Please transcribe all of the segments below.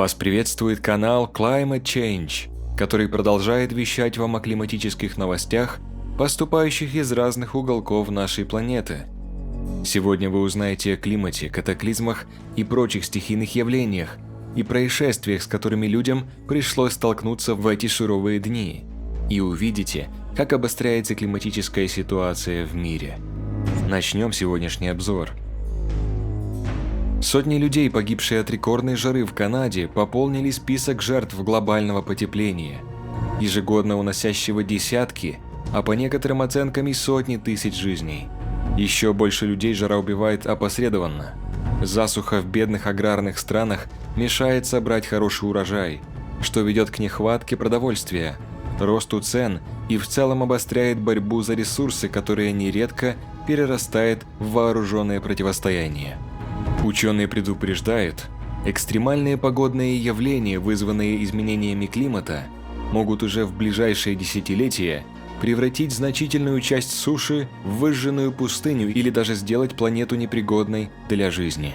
Вас приветствует канал Climate Change, который продолжает вещать вам о климатических новостях, поступающих из разных уголков нашей планеты. Сегодня вы узнаете о климате, катаклизмах и прочих стихийных явлениях и происшествиях, с которыми людям пришлось столкнуться в эти суровые дни, и увидите, как обостряется климатическая ситуация в мире. Начнем сегодняшний обзор. Сотни людей, погибшие от рекордной жары в Канаде, пополнили список жертв глобального потепления, ежегодно уносящего десятки, а по некоторым оценкам и сотни тысяч жизней. Еще больше людей жара убивает опосредованно. Засуха в бедных аграрных странах мешает собрать хороший урожай, что ведет к нехватке продовольствия, росту цен и в целом обостряет борьбу за ресурсы, которые нередко перерастает в вооруженное противостояние. Ученые предупреждают, экстремальные погодные явления, вызванные изменениями климата, могут уже в ближайшие десятилетия превратить значительную часть суши в выжженную пустыню или даже сделать планету непригодной для жизни.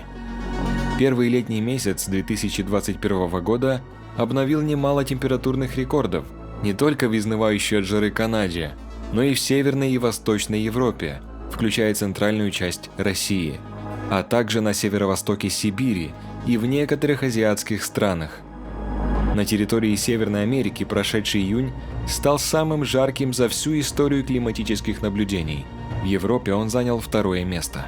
Первый летний месяц 2021 года обновил немало температурных рекордов не только в изнывающей от жары Канаде, но и в Северной и Восточной Европе, включая центральную часть России, а также на северо-востоке Сибири и в некоторых азиатских странах. На территории Северной Америки прошедший июнь стал самым жарким за всю историю климатических наблюдений. В Европе он занял второе место.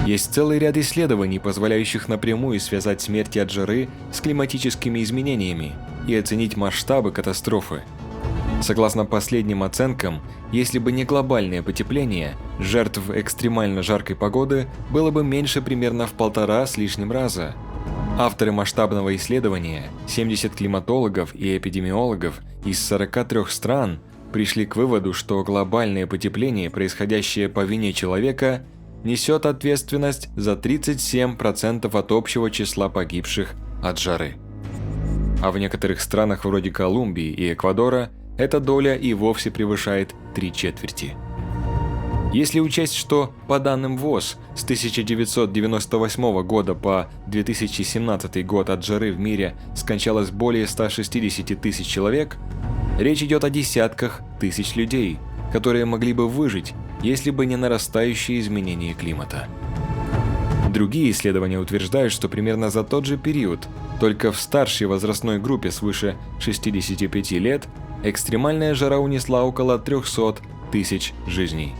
Есть целый ряд исследований, позволяющих напрямую связать смерти от жары с климатическими изменениями и оценить масштабы катастрофы. Согласно последним оценкам, если бы не глобальное потепление, жертв экстремально жаркой погоды было бы меньше примерно в 1,5 с лишним раза. Авторы масштабного исследования, 70 климатологов и эпидемиологов из 43 стран, пришли к выводу, что глобальное потепление, происходящее по вине человека, несет ответственность за 37% от общего числа погибших от жары. А в некоторых странах вроде Колумбии и Эквадора эта доля и вовсе превышает 3/4. Если учесть, что, по данным ВОЗ, с 1998 года по 2017 год от жары в мире скончалось более 160 тысяч человек, речь идет о десятках тысяч людей, которые могли бы выжить, если бы не нарастающие изменения климата. Другие исследования утверждают, что примерно за тот же период, только в старшей возрастной группе свыше 65 лет, экстремальная жара унесла около 300 тысяч жизней.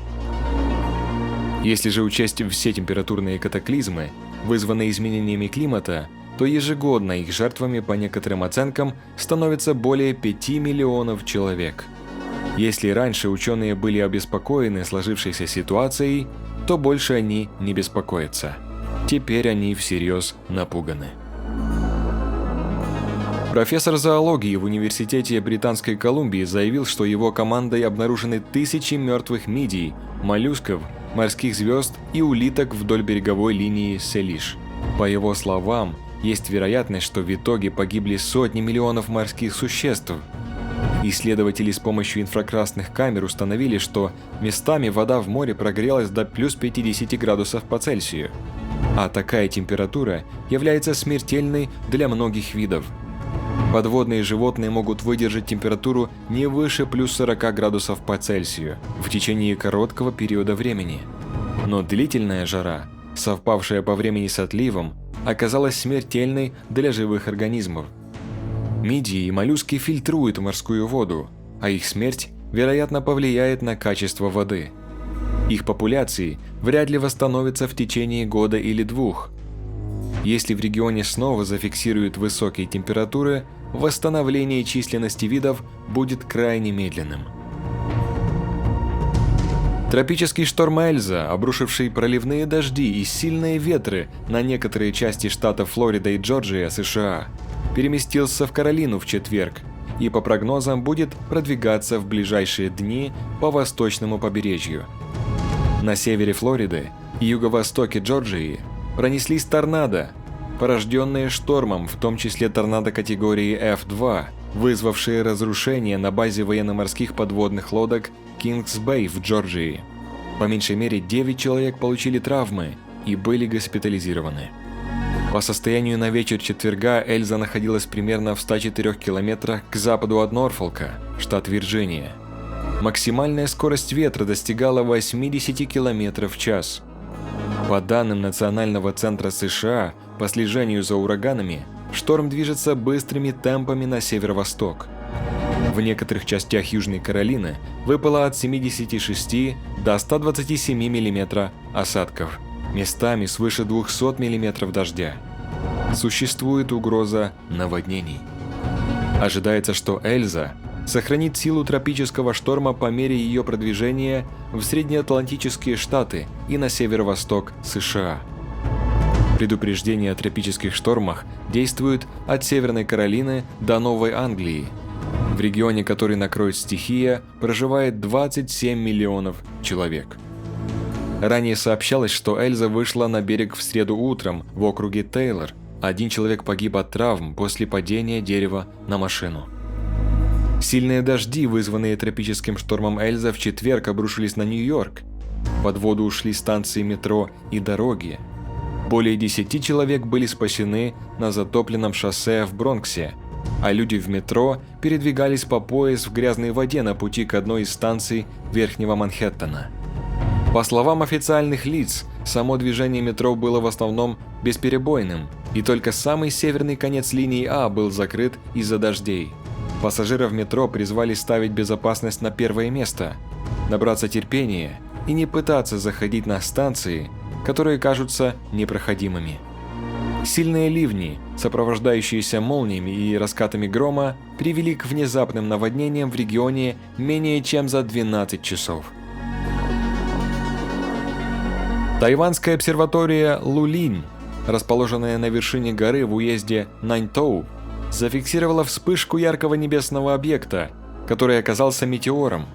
Если же учесть все температурные катаклизмы, вызванные изменениями климата, то ежегодно их жертвами по некоторым оценкам становится более 5 миллионов человек. Если раньше ученые были обеспокоены сложившейся ситуацией, то больше они не беспокоятся. Теперь они всерьез напуганы. Профессор зоологии в Университете Британской Колумбии заявил, что его командой обнаружены тысячи мертвых мидий, моллюсков, морских звезд и улиток вдоль береговой линии Селиш. По его словам, есть вероятность, что в итоге погибли сотни миллионов морских существ. Исследователи с помощью инфракрасных камер установили, что местами вода в море прогрелась до плюс 50 градусов по Цельсию. А такая температура является смертельной для многих видов. Подводные животные могут выдержать температуру не выше плюс 40 градусов по Цельсию в течение короткого периода времени. Но длительная жара, совпавшая по времени с отливом, оказалась смертельной для живых организмов. Мидии и моллюски фильтруют морскую воду, а их смерть, вероятно, повлияет на качество воды. Их популяции вряд ли восстановятся в течение года или двух. Если в регионе снова зафиксируют высокие температуры, восстановление численности видов будет крайне медленным. Тропический шторм Эльза, обрушивший проливные дожди и сильные ветры на некоторые части штатов Флорида и Джорджия, США, переместился в Каролину в четверг и, по прогнозам, будет продвигаться в ближайшие дни по восточному побережью. На севере Флориды и юго-востоке Джорджии пронеслись торнадо, порожденные штормом, в том числе торнадо категории F2, вызвавшие разрушения на базе военно-морских подводных лодок Кингс-Бэй в Джорджии. По меньшей мере 9 человек получили травмы и были госпитализированы. По состоянию на вечер четверга Эльза находилась примерно в 104 километрах к западу от Норфолка, штат Вирджиния. Максимальная скорость ветра достигала 80 км в час. По данным Национального центра США по слежению за ураганами, шторм движется быстрыми темпами на северо-восток. В некоторых частях Южной Каролины выпало от 76 до 127 мм осадков, местами свыше 200 мм дождя. Существует угроза наводнений. Ожидается, что Эльза сохранит силу тропического шторма по мере ее продвижения в среднеатлантические штаты и на северо-восток США. Предупреждения о тропических штормах действуют от Северной Каролины до Новой Англии. В регионе, который накроет стихия, проживает 27 миллионов человек. Ранее сообщалось, что Эльза вышла на берег в среду утром в округе Тейлор. Один человек погиб от травм после падения дерева на машину. Сильные дожди, вызванные тропическим штормом Эльза, в четверг обрушились на Нью-Йорк. Под воду ушли станции метро и дороги. Более 10 человек были спасены на затопленном шоссе в Бронксе, а люди в метро передвигались по пояс в грязной воде на пути к одной из станций Верхнего Манхэттена. По словам официальных лиц, само движение метро было в основном бесперебойным, и только самый северный конец линии А был закрыт из-за дождей. Пассажиров метро призвали ставить безопасность на первое место, набраться терпения и не пытаться заходить на станции, которые кажутся непроходимыми. Сильные ливни, сопровождающиеся молниями и раскатами грома, привели к внезапным наводнениям в регионе менее чем за 12 часов. Тайванская обсерватория Лулинь, расположенная на вершине горы в уезде Наньтоу, зафиксировала вспышку яркого небесного объекта, который оказался метеором.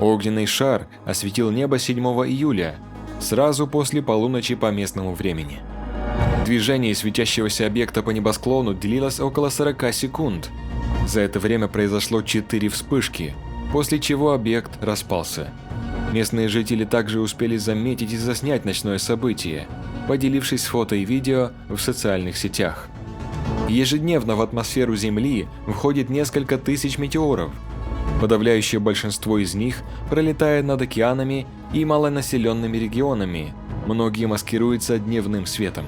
Огненный шар осветил небо 7 июля, сразу после полуночи по местному времени. Движение светящегося объекта по небосклону длилось около 40 секунд. За это время произошло 4 вспышки, после чего объект распался. Местные жители также успели заметить и заснять ночное событие, поделившись фото и видео в социальных сетях. Ежедневно в атмосферу Земли входит несколько тысяч метеоров. Подавляющее большинство из них пролетает над океанами и малонаселенными регионами, многие маскируются дневным светом.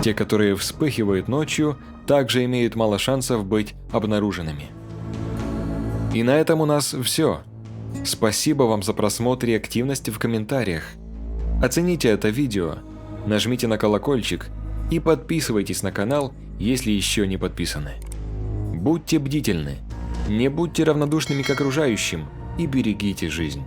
Те, которые вспыхивают ночью, также имеют мало шансов быть обнаруженными. И на этом у нас все. Спасибо вам за просмотр и активность в комментариях. Оцените это видео, нажмите на колокольчик и подписывайтесь на канал, если еще не подписаны. Будьте бдительны, не будьте равнодушными к окружающим и берегите жизнь.